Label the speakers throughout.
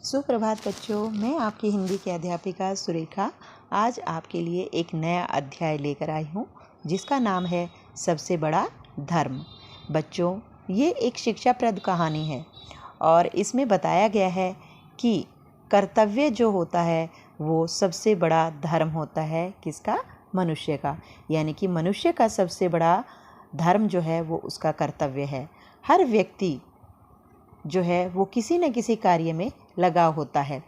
Speaker 1: सुप्रभात बच्चों, मैं आपकी हिंदी की अध्यापिका सुरेखा आज आपके लिए एक नया अध्याय लेकर आई हूँ जिसका नाम है सबसे बड़ा धर्म। बच्चों, ये एक शिक्षाप्रद कहानी है और इसमें बताया गया है कि कर्तव्य जो होता है वो सबसे बड़ा धर्म होता है। किसका? मनुष्य का। यानी कि मनुष्य का सबसे बड़ा धर्म जो है वो उसका कर्तव्य है। हर व्यक्ति जो है वो किसी न किसी कार्य में लगा होता है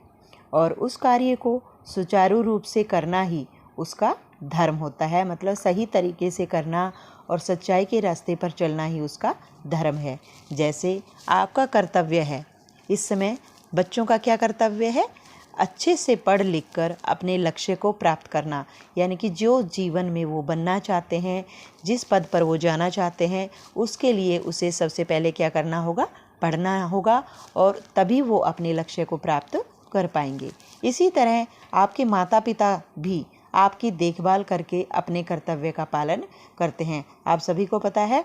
Speaker 1: और उस कार्य को सुचारू रूप से करना ही उसका धर्म होता है। मतलब सही तरीके से करना और सच्चाई के रास्ते पर चलना ही उसका धर्म है। जैसे आपका कर्तव्य है, इस समय बच्चों का क्या कर्तव्य है? अच्छे से पढ़ लिख कर अपने लक्ष्य को प्राप्त करना। यानी कि जो जीवन में वो बनना चाहते हैं, जिस पद पर वो जाना चाहते हैं, उसके लिए उसे सबसे पहले क्या करना होगा? पढ़ना होगा और तभी वो अपने लक्ष्य को प्राप्त कर पाएंगे। इसी तरह आपके माता पिता भी आपकी देखभाल करके अपने कर्तव्य का पालन करते हैं। आप सभी को पता है,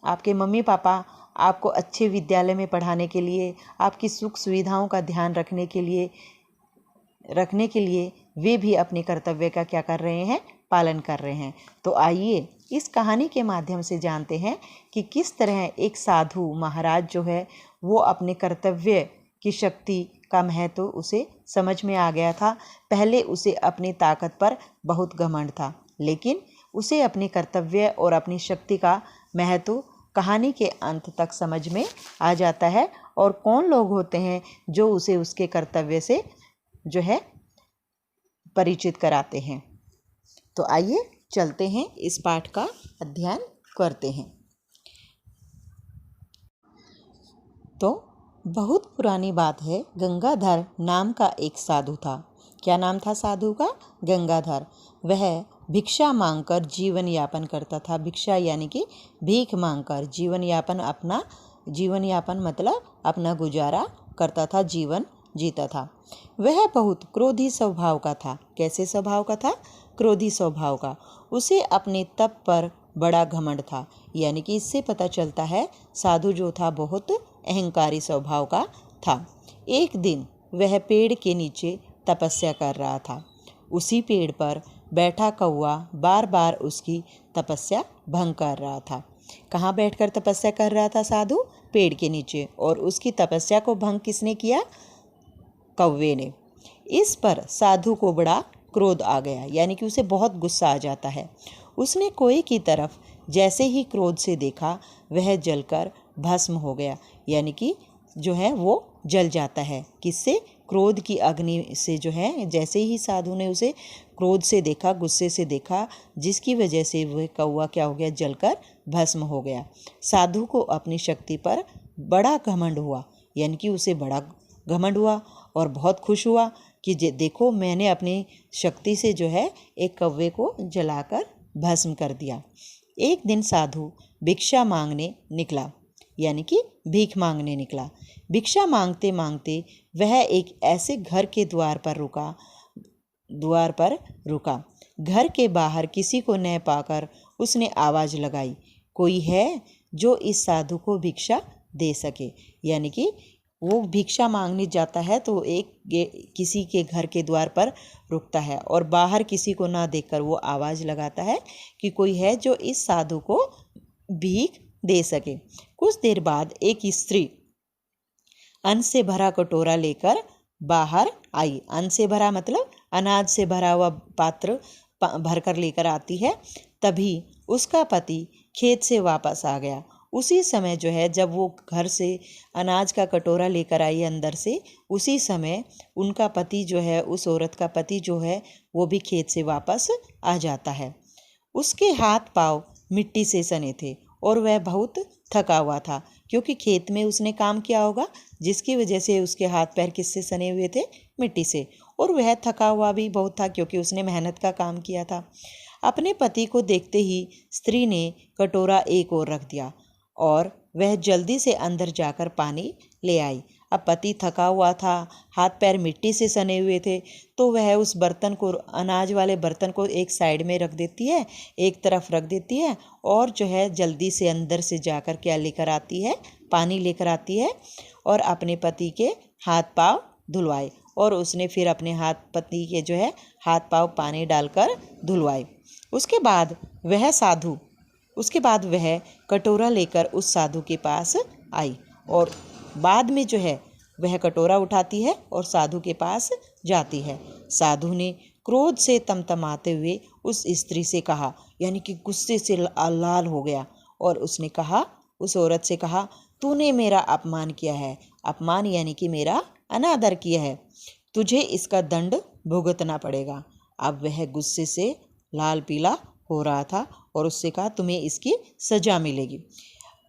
Speaker 1: आपके मम्मी पापा आपको अच्छे विद्यालय में पढ़ाने के लिए, आपकी सुख सुविधाओं का ध्यान रखने के लिए वे भी अपने कर्तव्य का क्या कर रहे हैं? पालन कर रहे हैं। तो आइए इस कहानी के माध्यम से जानते हैं कि किस तरह एक साधु महाराज जो है वो अपने कर्तव्य की शक्ति का महत्व उसे समझ में आ गया था। पहले उसे अपनी ताकत पर बहुत घमंड था, लेकिन उसे अपने कर्तव्य और अपनी शक्ति का महत्व कहानी के अंत तक समझ में आ जाता है और कौन लोग होते हैं जो उसे उसके कर्तव्य से जो है परिचित कराते हैं। तो आइए चलते हैं, इस पाठ का अध्ययन करते हैं। तो बहुत पुरानी बात है, गंगाधर नाम का एक साधु था। क्या नाम था साधु का? गंगाधर। वह भिक्षा मांगकर जीवन यापन करता था। भिक्षा यानी कि भीख मांगकर जीवन यापन मतलब अपना गुजारा करता था, जीवन जीता था। वह बहुत क्रोधी स्वभाव का था। कैसे स्वभाव का था? क्रोधी स्वभाव का। उसे अपने तप पर बड़ा घमंड था। यानी कि इससे पता चलता है साधु जो था बहुत अहंकारी स्वभाव का था। एक दिन वह पेड़ के नीचे तपस्या कर रहा था। उसी पेड़ पर बैठा कौवा बार बार उसकी तपस्या भंग कर रहा था। कहाँ बैठकर तपस्या कर रहा था साधु? पेड़ के नीचे। और उसकी तपस्या को भंग किसने किया? कौवे ने। इस पर साधु को बड़ा क्रोध आ गया, यानी कि उसे बहुत गुस्सा आ जाता है। उसने कोए की तरफ जैसे ही क्रोध से देखा, वह जलकर भस्म हो गया। यानी कि जो है वो जल जाता है। किससे? क्रोध की अग्नि से। जो है जैसे ही साधु ने उसे क्रोध से देखा, गुस्से से देखा, जिसकी वजह से वह कौवा क्या हो गया? जलकर भस्म हो गया। साधु को अपनी शक्ति पर बड़ा घमंड हुआ। यानी कि उसे बड़ा घमंड हुआ और बहुत खुश हुआ कि देखो, मैंने अपनी शक्ति से जो है एक कौवे को जलाकर भस्म कर दिया। एक दिन साधु भिक्षा मांगने निकला, यानी कि भीख मांगने निकला। भिक्षा मांगते मांगते वह एक ऐसे घर के द्वार पर रुका। घर के बाहर किसी को न पाकर उसने आवाज़ लगाई, कोई है जो इस साधु को भिक्षा दे सके। यानी कि वो भिक्षा मांगने जाता है तो किसी के घर के द्वार पर रुकता है और बाहर किसी को ना देखकर वो आवाज़ लगाता है कि कोई है जो इस साधु को भीख दे सके। कुछ देर बाद एक स्त्री अन्न से भरा कटोरा लेकर बाहर आई। अन्न से भरा मतलब अनाज से भरा हुआ पात्र भरकर लेकर आती है। तभी उसका पति खेत से वापस आ गया। उसी समय जो है जब वो घर से अनाज का कटोरा लेकर आई अंदर से, उसी समय उनका पति जो है, उस औरत का पति जो है वो भी खेत से वापस आ जाता है। उसके हाथ पाँव मिट्टी से सने थे और वह बहुत थका हुआ था, क्योंकि खेत में उसने काम किया होगा, जिसकी वजह से उसके हाथ पैर किससे सने हुए थे? मिट्टी से। और वह थका हुआ भी बहुत था क्योंकि उसने मेहनत का काम किया था। अपने पति को देखते ही स्त्री ने कटोरा एक ओर रख दिया और वह जल्दी से अंदर जाकर पानी ले आई। अब पति थका हुआ था, हाथ पैर मिट्टी से सने हुए थे, तो वह उस बर्तन को, अनाज वाले बर्तन को एक साइड में रख देती है, एक तरफ रख देती है और जो है जल्दी से अंदर से जाकर क्या लेकर आती है? पानी लेकर आती है और अपने पति के हाथ पाँव धुलवाए और उसने फिर अपने हाथ पति के जो है हाथ पांव पानी डालकर धुलवाए। उसके बाद वह कटोरा लेकर उस साधु के पास आई और बाद में जो है वह कटोरा उठाती है और साधु के पास जाती है। साधु ने क्रोध से तमतमाते हुए उस स्त्री से कहा, यानी कि गुस्से से लाल हो गया, और उसने कहा, उस औरत से कहा, तूने मेरा अपमान किया है। अपमान यानी कि मेरा अनादर किया है। तुझे इसका दंड भुगतना पड़ेगा। अब वह गुस्से से लाल पीला हो रहा था और उससे कहा, तुम्हें इसकी सजा मिलेगी।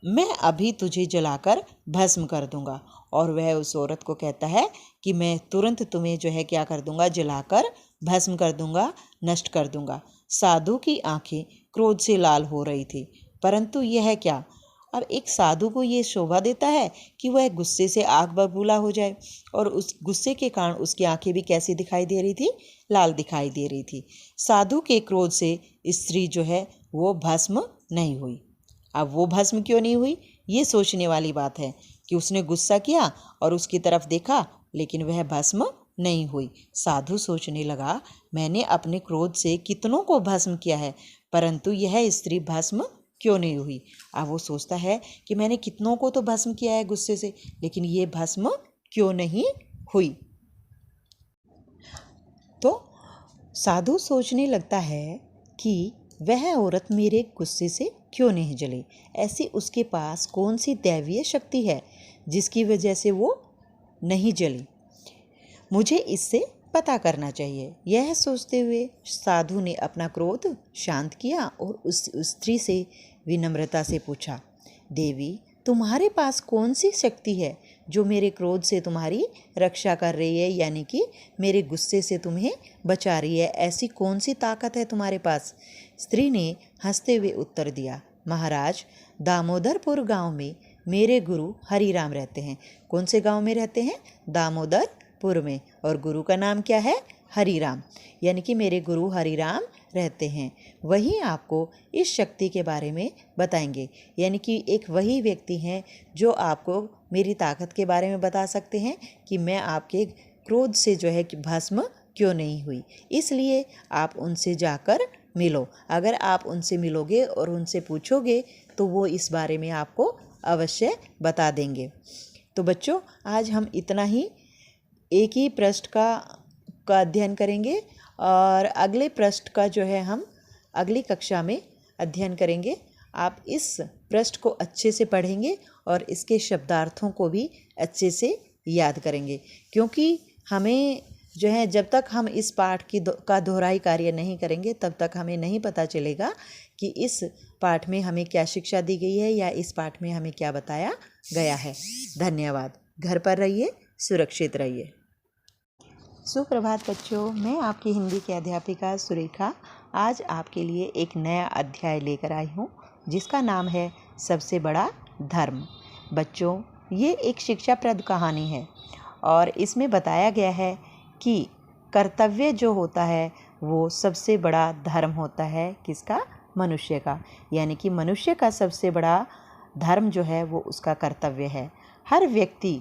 Speaker 1: मैं अभी तुझे जलाकर भस्म कर दूंगा। और वह उस औरत को कहता है कि मैं तुरंत तुम्हें जो है क्या कर दूंगा, जलाकर भस्म कर दूंगा, नष्ट कर दूंगा। साधु की आंखें क्रोध से लाल हो रही थी, परंतु यह क्या, अब एक साधु को ये शोभा देता है कि वह गुस्से से आग बबूला हो जाए, और उस गुस्से के कारण उसकी आंखें भी कैसी दिखाई दे रही थी, लाल दिखाई दे रही थी। साधु के क्रोध से स्त्री जो है वो भस्म नहीं हुई। अब वो भस्म क्यों नहीं हुई, ये सोचने वाली बात है कि उसने गुस्सा किया और उसकी तरफ देखा, लेकिन वह भस्म नहीं हुई। साधु सोचने लगा, मैंने अपने क्रोध से कितनों को भस्म किया है, परंतु यह स्त्री भस्म क्यों नहीं हुई। अब वो सोचता है कि मैंने कितनों को तो भस्म किया है गुस्से से, लेकिन ये भस्म क्यों नहीं हुई। तो साधु सोचने लगता है कि वह औरत मेरे गुस्से से क्यों नहीं जली। ऐसी उसके पास कौन सी दैवीय शक्ति है जिसकी वजह से वो नहीं जली। मुझे इससे पता करना चाहिए। यह सोचते हुए साधु ने अपना क्रोध शांत किया और उस स्त्री से विनम्रता से पूछा, देवी, तुम्हारे पास कौन सी शक्ति है जो मेरे क्रोध से तुम्हारी रक्षा कर रही है, यानी कि मेरे गुस्से से तुम्हें बचा रही है। ऐसी कौन सी ताकत है तुम्हारे पास। स्त्री ने हंसते हुए उत्तर दिया, महाराज, दामोदरपुर गांव में मेरे गुरु हरिराम रहते हैं। कौन से गांव में रहते हैं? दामोदरपुर में। और गुरु का नाम क्या है? हरिराम। यानी कि मेरे गुरु हरिराम रहते हैं। वही आपको इस शक्ति के बारे में बताएंगे। यानी कि एक वही व्यक्ति हैं जो आपको मेरी ताकत के बारे में बता सकते हैं कि मैं आपके क्रोध से जो है कि भस्म क्यों नहीं हुई। इसलिए आप उनसे जाकर मिलो। अगर आप उनसे मिलोगे और उनसे पूछोगे तो वो इस बारे में आपको अवश्य बता देंगे। तो बच्चों, आज हम इतना ही एक ही पृष्ठ का अध्ययन करेंगे और अगले पृष्ठ का जो है हम अगली कक्षा में अध्ययन करेंगे। आप इस पृष्ठ को अच्छे से पढ़ेंगे और इसके शब्दार्थों को भी अच्छे से याद करेंगे, क्योंकि हमें जो है जब तक हम इस पाठ का दोहराई कार्य नहीं करेंगे तब तक हमें नहीं पता चलेगा कि इस पाठ में हमें क्या शिक्षा दी गई है या इस पाठ में हमें क्या बताया गया है। धन्यवाद। घर पर रहिए, सुरक्षित रहिए। सुप्रभात बच्चों, मैं आपकी हिंदी की अध्यापिका सुरेखा आज आपके लिए एक नया अध्याय लेकर आई हूँ जिसका नाम है सबसे बड़ा धर्म। बच्चों, ये एक शिक्षाप्रद कहानी है और इसमें बताया गया है कि कर्तव्य जो होता है वो सबसे बड़ा धर्म होता है। किसका? मनुष्य का। यानी कि मनुष्य का सबसे बड़ा धर्म जो है वो उसका कर्तव्य है। हर व्यक्ति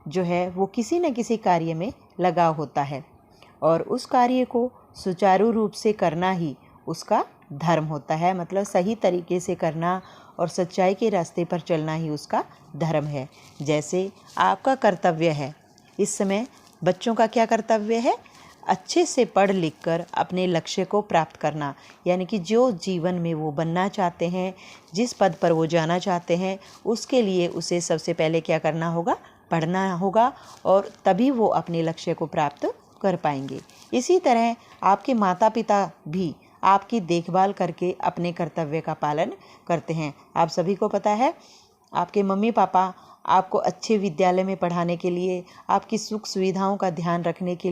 Speaker 1: जो है वो किसी न किसी कार्य में लगा होता है और उस कार्य को सुचारू रूप से करना ही उसका धर्म होता है। मतलब सही तरीके से करना और सच्चाई के रास्ते पर चलना ही उसका धर्म है। जैसे आपका कर्तव्य है, इस समय बच्चों का क्या कर्तव्य है? अच्छे से पढ़ लिख कर अपने लक्ष्य को प्राप्त करना। यानी कि जो जीवन में वो बनना चाहते हैं, जिस पद पर वो जाना चाहते हैं, उसके लिए उसे सबसे पहले क्या करना होगा? पढ़ना होगा, और तभी वो अपने लक्ष्य को प्राप्त कर पाएंगे। इसी तरह आपके माता पिता भी आपकी देखभाल करके अपने कर्तव्य का पालन करते हैं। आप सभी को पता है, आपके मम्मी पापा आपको अच्छे विद्यालय में पढ़ाने के लिए, आपकी सुख सुविधाओं का ध्यान रखने के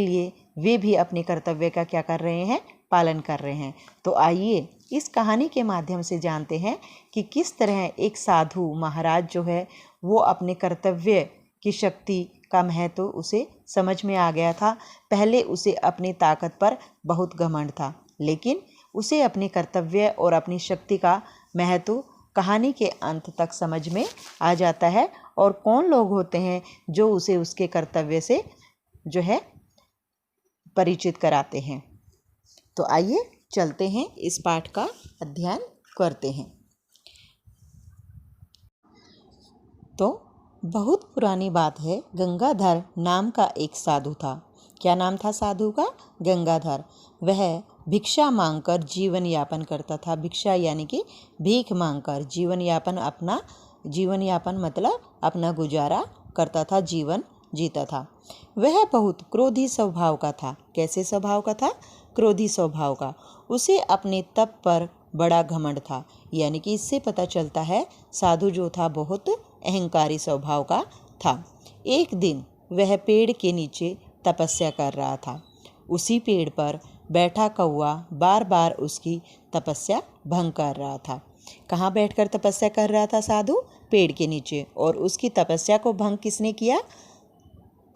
Speaker 1: लिए वे भी अपने कर्तव्य का क्या कर रहे हैं? पालन कर रहे हैं। तो आइए इस कहानी के माध्यम से जानते हैं कि किस तरह एक साधु महाराज जो है वो अपने कर्तव्य की शक्ति का महत्व उसे समझ में आ गया था। पहले उसे अपनी ताकत पर बहुत घमंड था, लेकिन उसे अपने कर्तव्य और अपनी शक्ति का महत्व कहानी के अंत तक समझ में आ जाता है और कौन लोग होते हैं जो उसे उसके कर्तव्य से जो है परिचित कराते हैं। तो आइए चलते हैं, इस पाठ का अध्ययन करते हैं। तो बहुत पुरानी बात है, गंगाधर नाम का एक साधु था। क्या नाम था साधु का? गंगाधर। वह भिक्षा मांगकर जीवन यापन करता था। भिक्षा यानी कि भीख मांगकर जीवन यापन मतलब अपना गुजारा करता था, जीवन जीता था। वह बहुत क्रोधी स्वभाव का था। कैसे स्वभाव का था? क्रोधी स्वभाव का। उसे अपने तप पर बड़ा घमंड था। यानी कि इससे पता चलता है साधु जो था बहुत अहंकारी स्वभाव का था। एक दिन वह पेड़ के नीचे तपस्या कर रहा था। उसी पेड़ पर बैठा कौवा बार बार उसकी तपस्या भंग कर रहा था। कहाँ बैठकर तपस्या कर रहा था साधु? पेड़ के नीचे। और उसकी तपस्या को भंग किसने किया?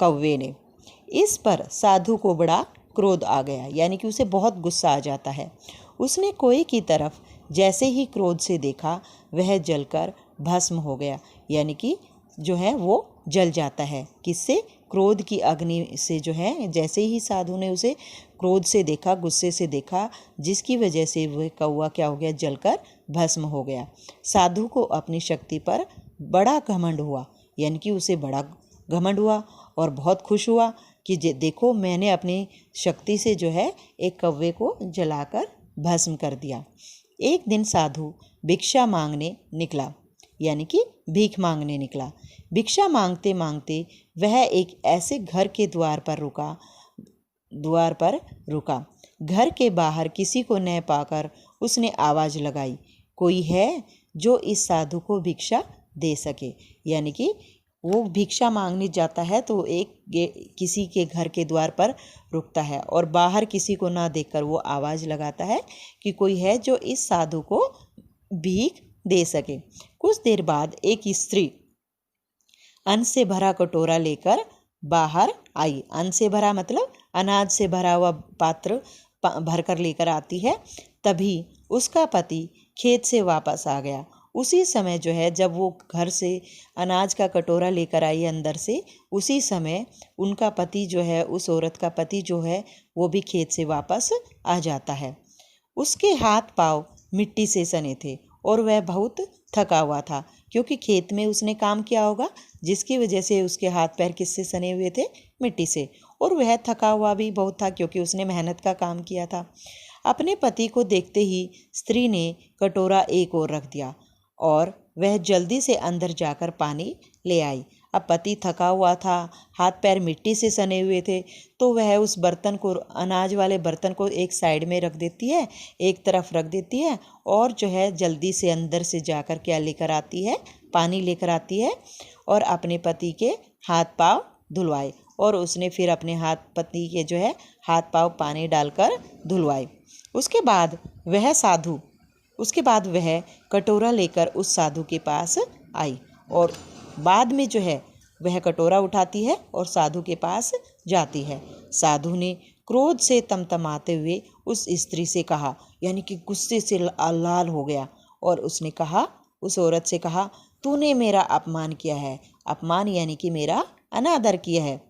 Speaker 1: कौवे ने। इस पर साधु को बड़ा क्रोध आ गया, यानी कि उसे बहुत गुस्सा आ जाता है। उसने कोए की तरफ जैसे ही क्रोध से देखा, वह जलकर भस्म हो गया। यानी कि जो है वो जल जाता है। किससे? क्रोध की अग्नि से। जो है जैसे ही साधु ने उसे क्रोध से देखा, गुस्से से देखा, जिसकी वजह से वह कौवा क्या हो गया? जलकर भस्म हो गया। साधु को अपनी शक्ति पर बड़ा घमंड हुआ, यानी कि उसे बड़ा घमंड हुआ और बहुत खुश हुआ कि देखो मैंने अपनी शक्ति से जो है एक कौवे को जलाकर भस्म कर दिया। एक दिन साधु भिक्षा मांगने निकला, यानी कि भीख मांगने निकला। भिक्षा मांगते मांगते वह एक ऐसे घर के द्वार पर रुका। घर के बाहर किसी को न पाकर उसने आवाज़ लगाई, कोई है जो इस साधु को भिक्षा दे सके। यानी कि वो भिक्षा मांगने जाता है तो किसी के घर के द्वार पर रुकता है और बाहर किसी को ना देखकर वो आवाज़ लगाता है कि कोई है जो इस साधु को भीख दे सके। कुछ देर बाद एक स्त्री अन्न से भरा कटोरा लेकर बाहर आई। अन्न से भरा मतलब अनाज से भरा हुआ पात्र भरकर लेकर आती है। तभी उसका पति खेत से वापस आ गया। उसी समय जो है जब वो घर से अनाज का कटोरा लेकर आई अंदर से, उसी समय उनका पति जो है, उस औरत का पति जो है वो भी खेत से वापस आ जाता है। उसके हाथ पाँव मिट्टी से सने थे और वह बहुत थका हुआ था, क्योंकि खेत में उसने काम किया होगा, जिसकी वजह से उसके हाथ पैर किससे सने हुए थे? मिट्टी से। और वह थका हुआ भी बहुत था, क्योंकि उसने मेहनत का काम किया था। अपने पति को देखते ही स्त्री ने कटोरा एक ओर रख दिया और वह जल्दी से अंदर जाकर पानी ले आई। अब पति थका हुआ था, हाथ पैर मिट्टी से सने हुए थे, तो वह उस बर्तन को, अनाज वाले बर्तन को एक साइड में रख देती है, एक तरफ रख देती है और जो है जल्दी से अंदर से जाकर क्या लेकर आती है? पानी लेकर आती है और अपने पति के हाथ पाँव धुलवाए। और उसने फिर अपने पति के जो है हाथ पाँव पानी डालकर धुलवाए। उसके बाद वह कटोरा लेकर उस साधु के पास आई और बाद में जो है वह कटोरा उठाती है और साधु के पास जाती है। साधु ने क्रोध से तमतमाते हुए उस स्त्री से कहा, यानी कि गुस्से से लाल हो गया, और उसने कहा, उस औरत से कहा, तूने मेरा अपमान किया है। अपमान यानी कि मेरा अनादर किया है,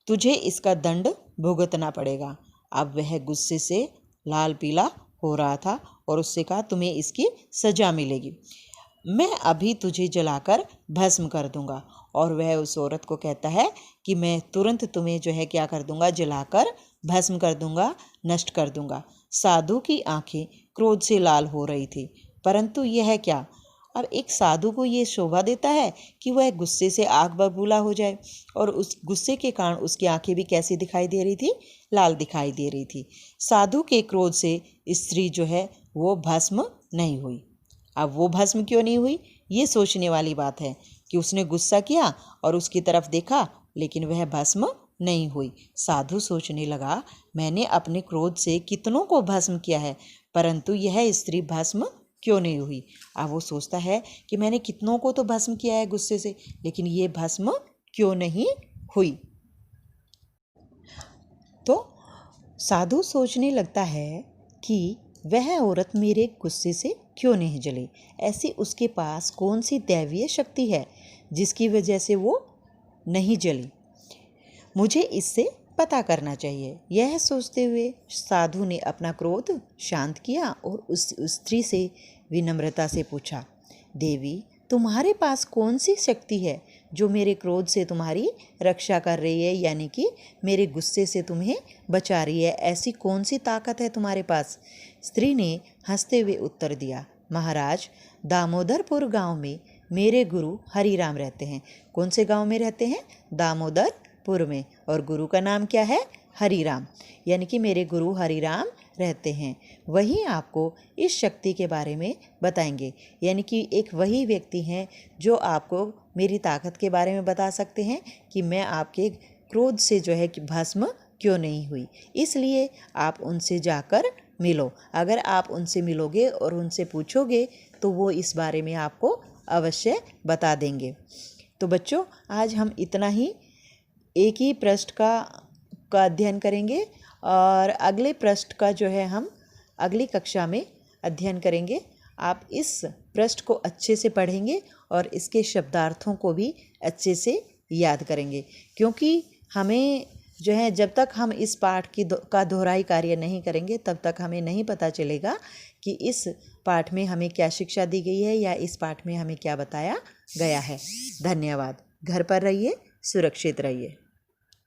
Speaker 1: तुझे इसका दंड भुगतना पड़ेगा। अब वह गुस्से से लाल पीला हो रहा था और उससे कहा, तुम्हें इसकी सजा मिलेगी, मैं अभी तुझे जलाकर भस्म कर दूंगा। और वह उस औरत को कहता है कि मैं तुरंत तुम्हें जो है क्या कर दूंगा? जलाकर भस्म कर दूंगा, नष्ट कर दूंगा। साधु की आंखें क्रोध से लाल हो रही थी, परंतु यह क्या, अब एक साधु को ये शोभा देता है कि वह गुस्से से आग बबूला हो जाए, और उस गुस्से के कारण उसकी आंखें भी कैसी दिखाई दे रही थी? लाल दिखाई दे रही थी। साधु के क्रोध से स्त्री जो है वो भस्म नहीं हुई। अब वो भस्म क्यों नहीं हुई? ये सोचने वाली बात है कि उसने गुस्सा किया और उसकी तरफ देखा, लेकिन वह भस्म नहीं हुई। साधु सोचने लगा, मैंने अपने क्रोध से कितनों को भस्म किया है, परंतु यह स्त्री भस्म क्यों नहीं हुई। अब वो सोचता है कि मैंने कितनों को तो भस्म किया है गुस्से से, लेकिन ये भस्म क्यों नहीं हुई। तो साधु सोचने लगता है कि वह औरत मेरे गुस्से से क्यों नहीं जली। ऐसी उसके पास कौन सी दैवीय शक्ति है जिसकी वजह से वो नहीं जली। मुझे इससे पता करना चाहिए। यह सोचते हुए साधु ने अपना क्रोध शांत किया और उस स्त्री से विनम्रता से पूछा, देवी, तुम्हारे पास कौन सी शक्ति है जो मेरे क्रोध से तुम्हारी रक्षा कर रही है, यानी कि मेरे गुस्से से तुम्हें बचा रही है? ऐसी कौन सी ताकत है तुम्हारे पास? स्त्री ने हंसते हुए उत्तर दिया, महाराज, दामोदरपुर गांव में मेरे गुरु हरिराम रहते हैं। कौन से गांव में रहते हैं? दामोदरपुर में। और गुरु का नाम क्या है? हरिराम। यानी कि मेरे गुरु हरिराम रहते हैं। वही आपको इस शक्ति के बारे में बताएंगे। यानी कि एक वही व्यक्ति हैं जो आपको मेरी ताकत के बारे में बता सकते हैं कि मैं आपके क्रोध से जो है कि भस्म क्यों नहीं हुई। इसलिए आप उनसे जाकर मिलो। अगर आप उनसे मिलोगे और उनसे पूछोगे तो वो इस बारे में आपको अवश्य बता देंगे। तो बच्चों, आज हम इतना ही एक ही पृष्ठ का अध्ययन करेंगे और अगले पृष्ठ का जो है हम अगली कक्षा में अध्ययन करेंगे। आप इस पृष्ठ को अच्छे से पढ़ेंगे और इसके शब्दार्थों को भी अच्छे से याद करेंगे, क्योंकि हमें जो है जब तक हम इस पाठ का दोहराई कार्य नहीं करेंगे तब तक हमें नहीं पता चलेगा कि इस पाठ में हमें क्या शिक्षा दी गई है या इस पाठ में हमें क्या बताया गया है। धन्यवाद। घर पर रहिए, सुरक्षित रहिए।